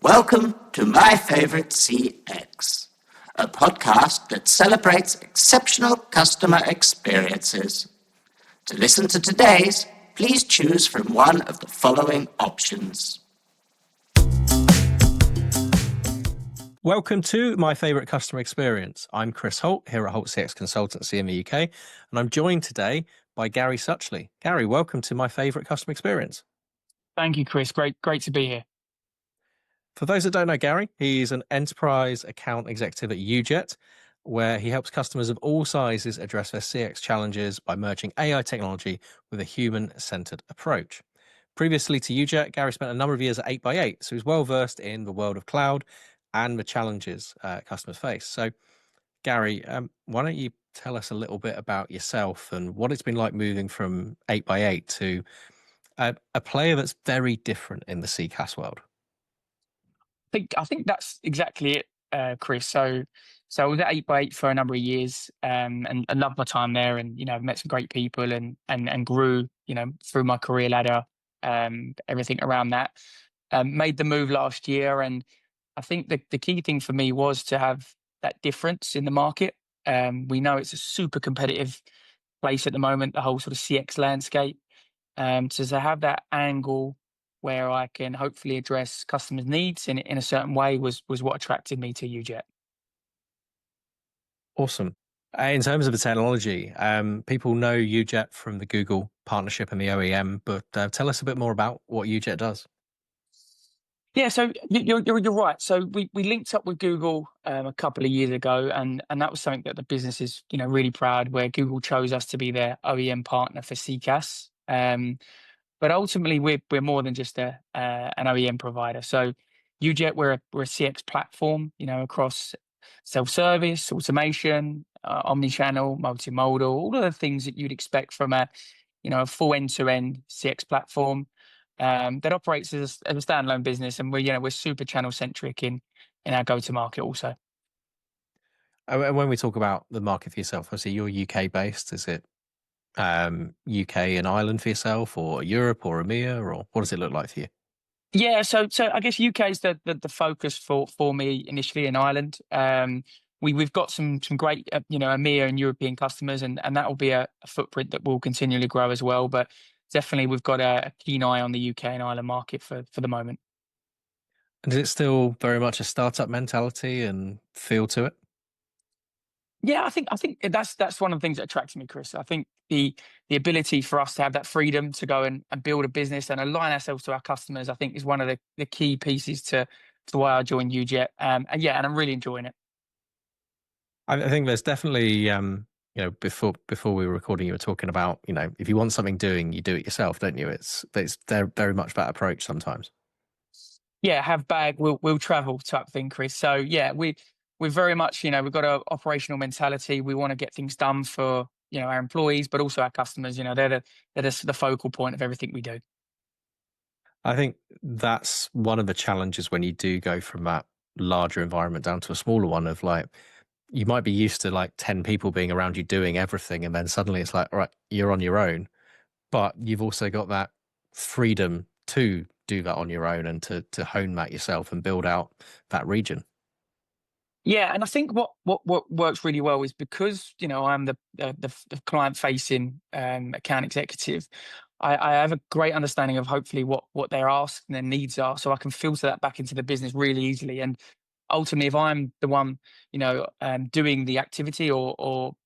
Welcome to My Favorite CX, a podcast that celebrates exceptional customer experiences. To listen to today's, please choose from one of the following options. Welcome to My Favorite Customer Experience. I'm Chris Holt here at Holt CX Consultancy in the UK, and I'm joined today by Gary Suchley. Gary, welcome to My Favorite Customer Experience. Thank you, Chris. Great to be here. For those that don't know Gary, he's an enterprise account executive at UJET, where he helps customers of all sizes address their CX challenges by merging AI technology with a human-centered approach. Previously to UJET, Gary spent a number of years at 8x8, so he's well versed in the world of cloud and the challenges customers face. So, Gary, why don't you tell us a little bit about yourself and what it's been like moving from 8x8 to a player that's very different in the CCaaS world? I think that's exactly it, Chris. So I was at 8x8 for a number of years, and loved my time there, and I've met some great people and grew through my career ladder, everything around that. Made the move last year, and I think the key thing for me was to have that difference in the market. We know it's a super competitive place at the moment, the whole sort of CX landscape. So to have that angle where I can hopefully address customers' needs in a certain way was what attracted me to UJET. Awesome. In terms of the technology, people know UJET from the Google partnership and the OEM, but tell us a bit more about what UJET does. Yeah, so you're right. So we linked up with Google a couple of years ago, and that was something that the business is really proud, where Google chose us to be their OEM partner for CCaaS. But ultimately, we're more than just an OEM provider. So UJET, we're a CX platform, across self-service, automation, omni-channel, multimodal, all of the things that you'd expect from a full end-to-end CX platform that operates as a standalone business. And we're super channel-centric in our go-to-market also. And when we talk about the market for yourself, obviously you're UK-based. Is it UK and Ireland for yourself, or Europe or EMEA, or what does it look like for you? Yeah, so I guess UK is the focus for me initially in Ireland. We've got some great EMEA and European customers, and that will be a footprint that will continually grow as well. But definitely we've got a keen eye on the UK and Ireland market for the moment. And is it still very much a startup mentality and feel to it? Yeah, I think that's one of the things that attracts me, Chris. I think the ability for us to have that freedom to go and build a business and align ourselves to our customers, I think, is one of the key pieces to why I joined UJET. And I'm really enjoying it. I think there's definitely, before we were recording, you were talking about, if you want something doing, you do it yourself, don't you? It's very much that approach sometimes. Yeah, have bag, we'll travel type thing, Chris. So yeah, we're very much, we've got an operational mentality. We want to get things done for, our employees, but also our customers. They're the focal point of everything we do. I think that's one of the challenges when you do go from that larger environment down to a smaller one, of like, you might be used to like 10 people being around you doing everything, and then suddenly it's like, all right, you're on your own, but you've also got that freedom to do that on your own and to hone that yourself and build out that region. Yeah, and I think what works really well is because I'm the client-facing account executive. I have a great understanding of hopefully what they're asked and their needs are, so I can filter that back into the business really easily. And ultimately, if I'm the one doing the activity or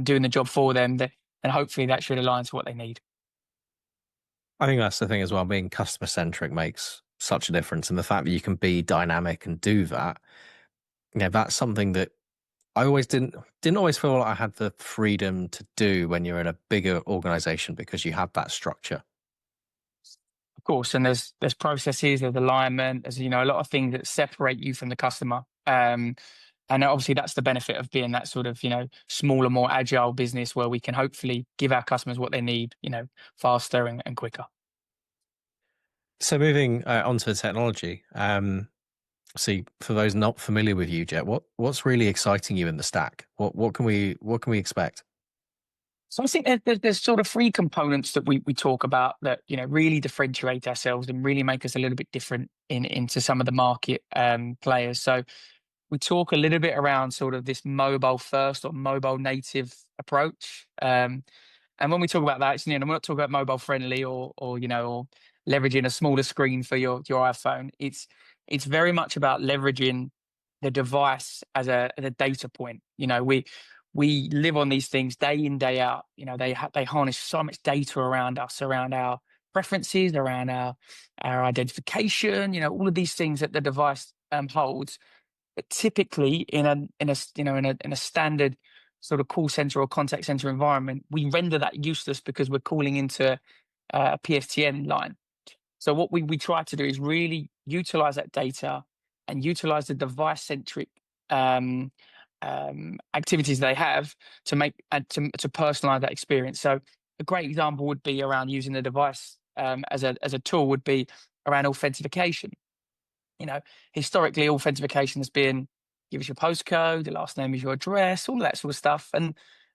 doing the job for them, then hopefully that should align to what they need. I think that's the thing as well. Being customer centric makes such a difference, and the fact that you can be dynamic and do that. That's something that I always didn't always feel like I had the freedom to do when you're in a bigger organization, because you have that structure. Of course, and there's processes, there's alignment, there's a lot of things that separate you from the customer. And obviously that's the benefit of being that sort of smaller, more agile business, where we can hopefully give our customers what they need faster and quicker. So moving on to the technology. See, for those not familiar with UJET, what's really exciting you in the stack? What can we expect? So I think there's sort of three components that we talk about that, really differentiate ourselves and really make us a little bit different into some of the market players. So we talk a little bit around sort of this mobile first or mobile native approach. And when we talk about that, we're not talking about mobile friendly or leveraging a smaller screen for your iPhone. It's very much about leveraging the device as a data point. We live on these things day in, day out. They harness so much data around us, around our preferences, around our identification. All of these things that the device holds. But typically, in a standard sort of call center or contact center environment, we render that useless because we're calling into a PSTN line. So what we try to do is really utilize that data and utilize the device centric activities they have to make and to personalize that experience. So a great example would be around using the device as a tool would be around authentication. Historically, authentication has been give us your postcode, the last name is your address, all of that sort of stuff, and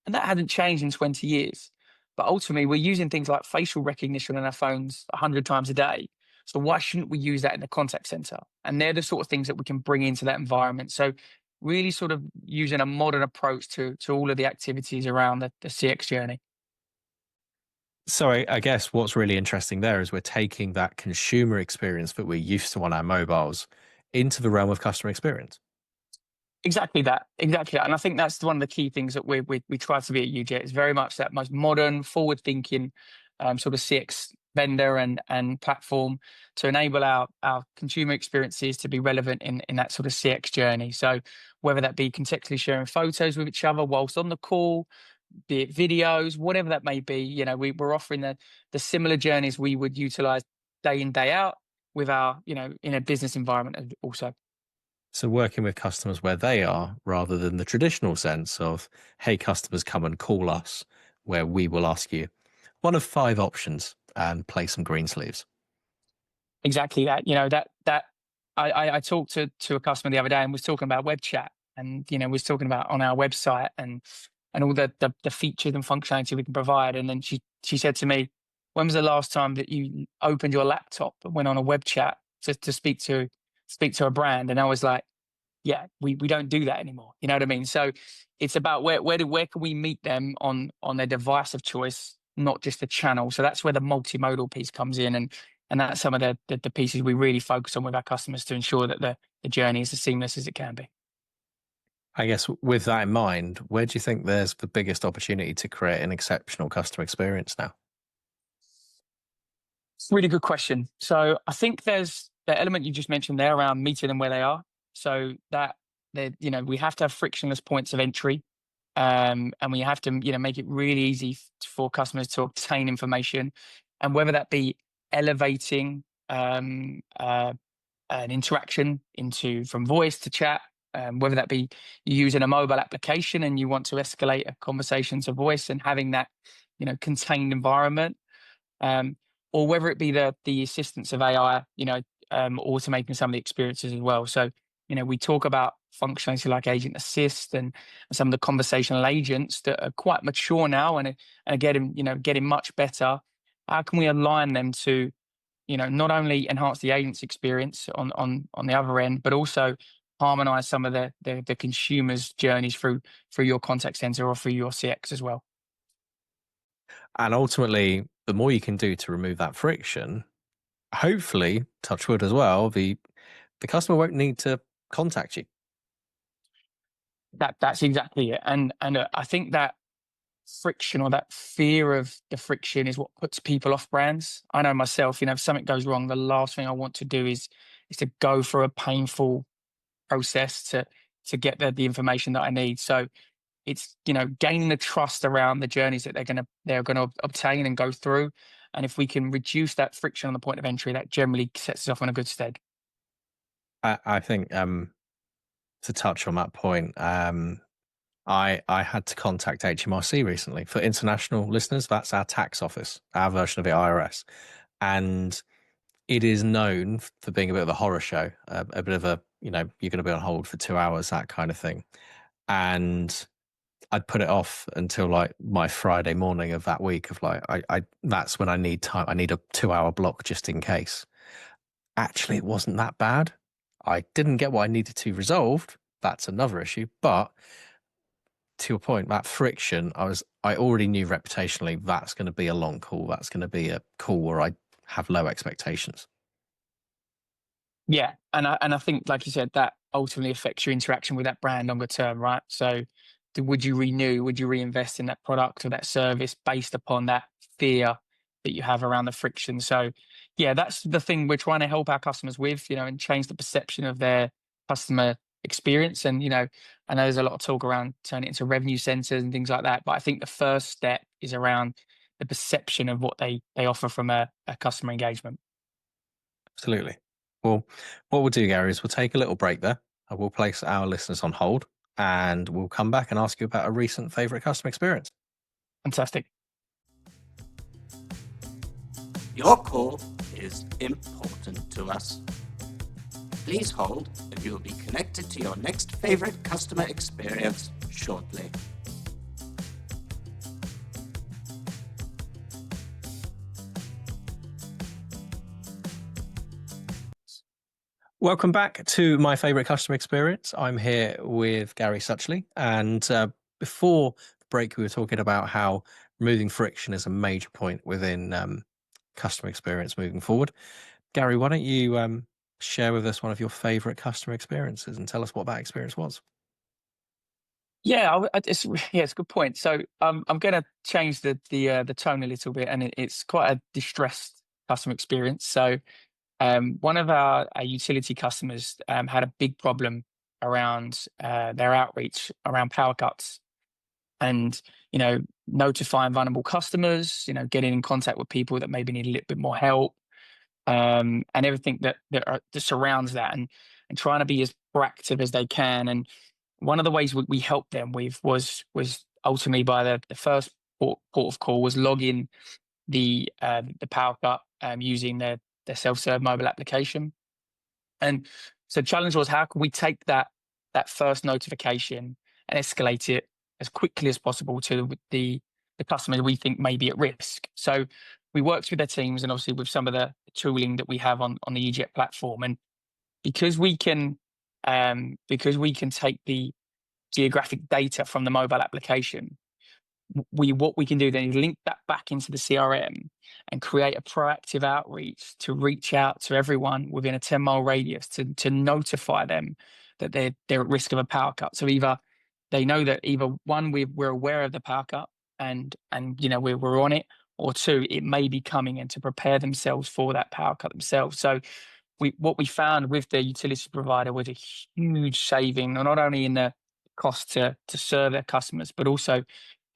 that hasn't changed in 20 years. But ultimately, we're using things like facial recognition on our phones 100 times a day. So why shouldn't we use that in the contact center? And they're the sort of things that we can bring into that environment. So really sort of using a modern approach to all of the activities around the CX journey. So I guess what's really interesting there is we're taking that consumer experience that we're used to on our mobiles into the realm of customer experience. Exactly that. And I think that's one of the key things that we try to be at UJET is very much that most modern, forward-thinking sort of CX vendor and platform to enable our consumer experiences to be relevant in that sort of CX journey. So whether that be contextually sharing photos with each other whilst on the call, be it videos, whatever that may be, we're offering the similar journeys we would utilize day in, day out with our, in a business environment also. So working with customers where they are rather than the traditional sense of, hey, customers come and call us where we will ask you one of 5 options and play some green sleeves. Exactly that. I talked to a customer the other day and was talking about web chat and, was talking about on our website and all the features and functionality we can provide. And then she said to me, when was the last time that you opened your laptop and went on a web chat to speak to a brand? And I was like, yeah, we don't do that anymore. You know what I mean? So it's about where can we meet them on their device of choice, not just the channel. So that's where the multimodal piece comes in, and that's some of the pieces we really focus on with our customers to ensure that the journey is as seamless as it can be. I guess with that in mind, where do you think there's the biggest opportunity to create an exceptional customer experience now? It's a really good question. So I think there's the element you just mentioned there around meeting them where they are. So that we have to have frictionless points of entry, and we have to make it really easy for customers to obtain information, and whether that be elevating an interaction from voice to chat, whether that be using a mobile application and you want to escalate a conversation to voice and having that contained environment. Or whether it be the assistance of AI, automating some of the experiences as well. So, we talk about functionality like Agent Assist and some of the conversational agents that are quite mature now and are getting much better. How can we align them to, not only enhance the agent's experience on the other end, but also harmonize some of the consumer's journeys through your contact center or through your CX as well. And ultimately, the more you can do to remove that friction, hopefully, touch wood as well, the customer won't need to contact you. That's exactly it. And I think that friction or that fear of the friction is what puts people off brands. I know myself, if something goes wrong, the last thing I want to do is to go through a painful process to get the information that I need. So it's gaining the trust around the journeys that they're gonna obtain and go through. And if we can reduce that friction on the point of entry, that generally sets us off on a good stead. I think to touch on that point, I had to contact HMRC recently. For international listeners, that's our tax office, our version of the IRS. And it is known for being a bit of a horror show, a bit of a, you're going to be on hold for 2 hours, that kind of thing. And I'd put it off until like my Friday morning of that week of like, I that's when I need time. I need a 2-hour block just in case. Actually, it wasn't that bad. I didn't get what I needed to resolved. That's another issue. But to your point, that friction, I already knew reputationally that's going to be a long call. That's going to be a call where I have low expectations. Yeah, and I think, like you said, that ultimately affects your interaction with that brand longer term, right? So, would you renew? Would you reinvest in that product or that service based upon that fear that you have around the friction? So, yeah, that's the thing we're trying to help our customers with, and change the perception of their customer experience. And I know there's a lot of talk around turning it into revenue centers and things like that, but I think the first step is around the perception of what they offer from a customer engagement. Absolutely. Well, what we'll do, Gary, is we'll take a little break there. I will place our listeners on hold and we'll come back and ask you about a recent favorite customer experience. Fantastic. Your call is important to us. Please hold, and you will be connected to your next favorite customer experience shortly. Welcome back to my favorite customer experience. I'm here with Gary Suchley. And before the break, we were talking about how removing friction is a major point within customer experience moving forward. Gary, why don't you share with us one of your favorite customer experiences and tell us what that experience was? Yeah, it's a good point. So I'm going to change the tone a little bit, and it's quite a distressed customer experience. So one of our utility customers had a big problem around their outreach around power cuts, and notifying vulnerable customers, getting in contact with people that maybe need a little bit more help, and everything that surrounds that, and trying to be as proactive as they can. And one of the ways we helped them with was ultimately by the first port of call was logging the power cut using their self-serve mobile application. And so the challenge was, how can we take that first notification and escalate it as quickly as possible to the customer we think may be at risk. So we worked with their teams and obviously with some of the tooling that we have on the UJET platform. And because we can take the geographic data from the mobile application, what we can do then is link that back into the CRM and create a proactive outreach to reach out to everyone within a 10-mile radius to notify them that they're at risk of a power cut. So either they know that one, we're aware of the power cut and we're on it, or two, it may be coming, and to prepare themselves for that power cut themselves. So what we found with the utility provider was a huge saving, not only in the cost to serve their customers, but also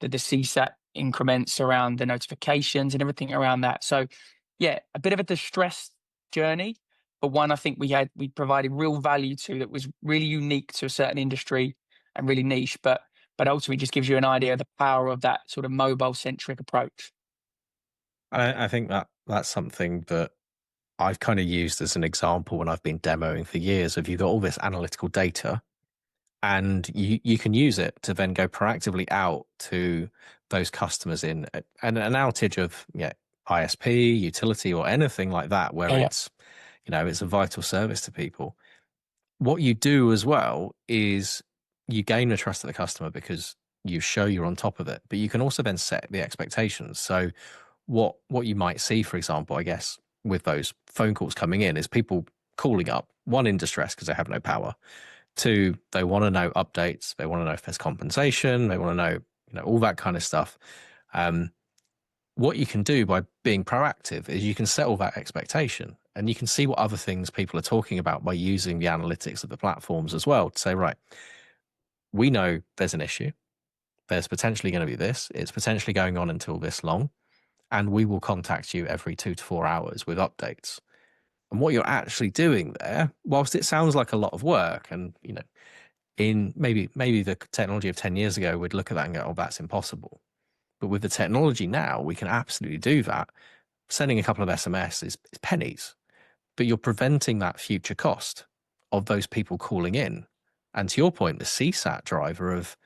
the CSAT increments around the notifications and everything around that. So yeah, a bit of a distressed journey, but one I think we provided real value to, that was really unique to a certain industry and really niche, but ultimately just gives you an idea of the power of that sort of mobile centric approach. I think that's something that I've kind of used as an example when I've been demoing for years. Of, you've got all this analytical data, and you can use it to then go proactively out to those customers in an outage of ISP, utility, or anything like that, where Yeah. it's a vital service to people. What you do as well is you gain the trust of the customer because you show you're on top of it, but you can also then set the expectations. So what you might see, for example, I guess, with those phone calls coming in is people calling up, one, in distress because they have no power. Two, they want to know updates. They want to know if there's compensation. They want to know, all that kind of stuff. What you can do by being proactive is you can settle that expectation, and you can see what other things people are talking about by using the analytics of the platforms as well to say, right, we know there's an issue. There's potentially going to be this. It's potentially going on until this long, and we will contact you every 2 to 4 hours with updates. And what you're actually doing there, whilst it sounds like a lot of work, and in maybe the technology of 10 years ago, we'd look at that and go, oh, that's impossible. But with the technology now, we can absolutely do that. Sending a couple of SMS is pennies, but you're preventing that future cost of those people calling in. And to your point, the CSAT driver of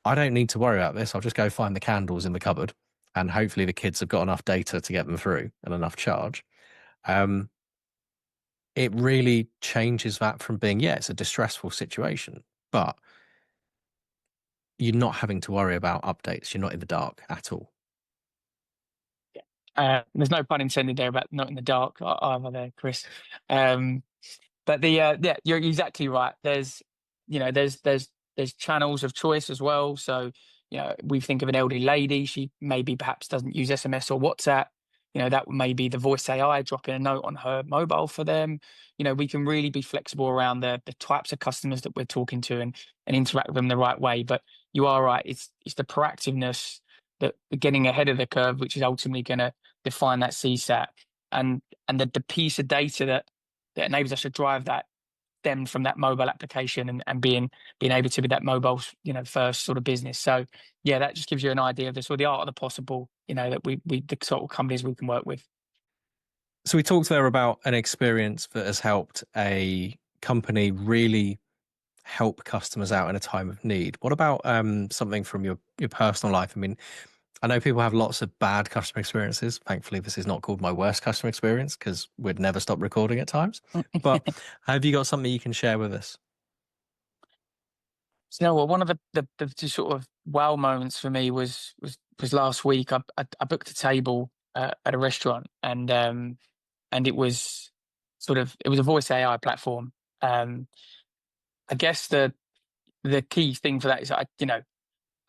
I don't need to worry about this. I'll just go find the candles in the cupboard, and hopefully the kids have got enough data to get them through and enough charge. It really changes that from being, it's a distressful situation, but you're not having to worry about updates. You're not in the dark at all. There's no pun intended there about not in the dark either there, Chris. But you're exactly right. There's channels of choice as well. So, we think of an elderly lady. She maybe perhaps doesn't use SMS or WhatsApp. That may be the voice AI dropping a note on her mobile for them. We can really be flexible around the types of customers that we're talking to and interact with them the right way. But you are right. It's the proactiveness, that getting ahead of the curve, which is ultimately going to define that CSAT, and the piece of data that enables us to drive that stemmed from that mobile application and being able to be that mobile first sort of business. So that just gives you an idea of the art of the possible, that we the sort of companies we can work with. So we talked there about an experience that has helped a company really help customers out in a time of need. What about something from your personal life? I mean, I know people have lots of bad customer experiences. Thankfully, this is not called my worst customer experience, because we'd never stop recording at times. But have you got something you can share with us? So, one of the sort of wow moments for me was last week. I booked a table at a restaurant, and it was it was a voice AI platform. I guess the key thing for that is I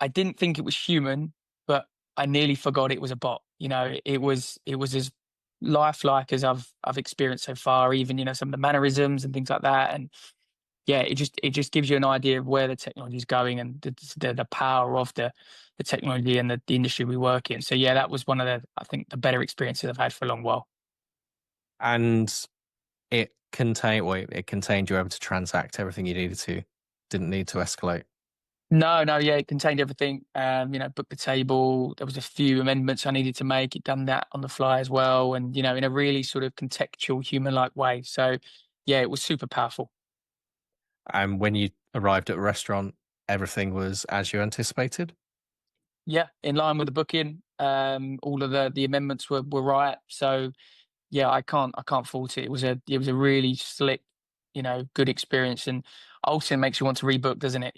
didn't think it was human, but I nearly forgot it was a bot. It was as lifelike as I've experienced so far. Even some of the mannerisms and things like that, and it just gives you an idea of where the technology is going and the power of the technology and the industry we work in. So that was one of the better experiences I've had for a long while. And it contained you were able to transact everything you needed to, didn't need to escalate. No, it contained everything. Booked the table. There was a few amendments I needed to make. It done that on the fly as well, and in a really sort of contextual, human-like way. So, it was super powerful. And when you arrived at a restaurant, everything was as you anticipated? Yeah, in line with the booking. All of the amendments were right. So, I can't fault it. It was a really slick, good experience, and ultimately makes you want to rebook, doesn't it?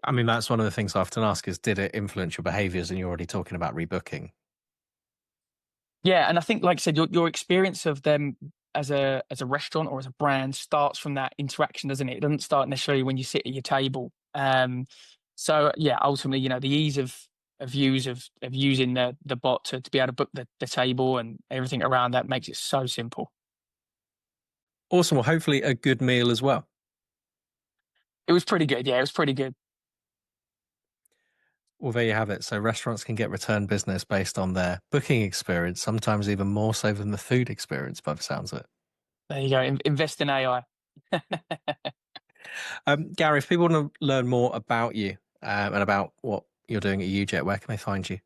I mean, that's one of the things I often ask is, did it influence your behaviors? And you're already talking about rebooking. Yeah, and I think, like I said, your experience of them as a restaurant or as a brand starts from that interaction, doesn't it? It doesn't start necessarily when you sit at your table. So ultimately, the ease of using the bot to be able to book the table and everything around that makes it so simple. Awesome. Well, hopefully a good meal as well. It was pretty good. Yeah, it was pretty good. Well, there you have it. So restaurants can get return business based on their booking experience, sometimes even more so than the food experience, by the sounds of it. There you go. Invest in AI. Gary, if people want to learn more about you and about what you're doing at UJET, where can they find you?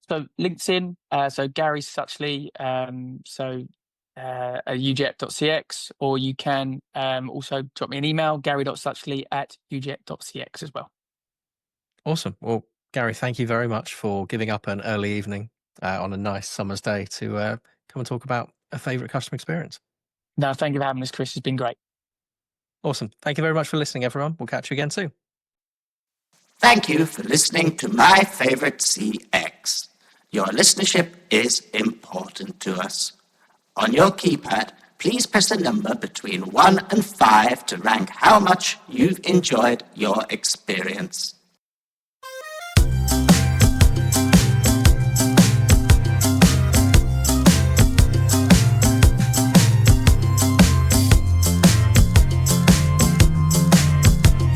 So LinkedIn, so Gary Suchley, UJET.cx, or you can also drop me an email, gary.suchley@ujet.cx as well. Awesome. Well, Gary, thank you very much for giving up an early evening on a nice summer's day to come and talk about a favourite customer experience. No, thank you for having us, Chris. It's been great. Awesome. Thank you very much for listening, everyone. We'll catch you again soon. Thank you for listening to My Favorite CX. Your listenership is important to us. On your keypad, please press a number between 1 and 5 to rank how much you've enjoyed your experience.